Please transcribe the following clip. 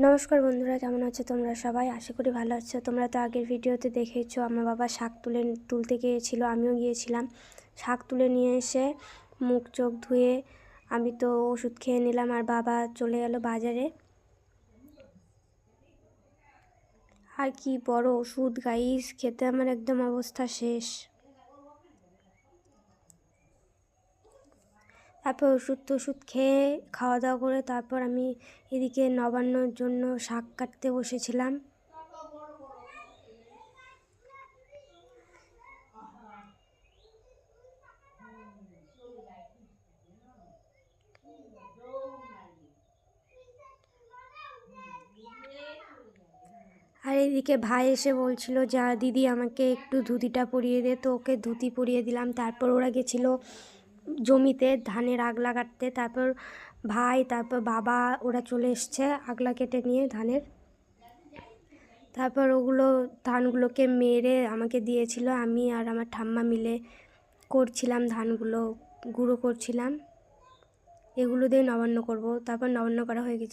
নমস্কার বন্ধুরা, কেমন আছো তোমরা সবাই? আশা করি ভালো আছো। তোমরা তো আগের ভিডিওতে দেখেছো আমার বাবা শাক তুলতে গিয়েছিল, আমিও গিয়েছিলাম। শাক তুলে নিয়ে এসে মুখ চোখ ধুয়ে আমি তো ওষুধ খেয়ে নিলাম, আর বাবা চলে গেল বাজারে। আর কি বড় ওষুধ গাইস, খেতে আমার একদম অবস্থা শেষ। তারপর ওষুধ খেয়ে খাওয়া দাওয়া করে তারপর আমি এদিকে নবান্নর জন্য শাক কাটতে বসেছিলাম। আর এদিকে ভাই এসে বলছিল, যা দিদি আমাকে একটু ধুতিটা পরিয়ে দে, তো ওকে ধুতি পরিয়ে দিলাম। তারপর ওরা গেছিলো জমিতে ধানের আগলা কাটতে। তারপর ভাই, তারপর বাবা, ওরা চলে এসছে আগলা কেটে নিয়ে ধানের। তারপর ওগুলো ধানগুলোকে মেরে আমাকে দিয়েছিল, আমি আর আমার ঠাম্মা মিলে করছিলাম, ধানগুলো গুঁড়ো করছিলাম। এগুলো দিয়ে নবান্ন করব। তারপর নবান্ন করা হয়ে গেছে।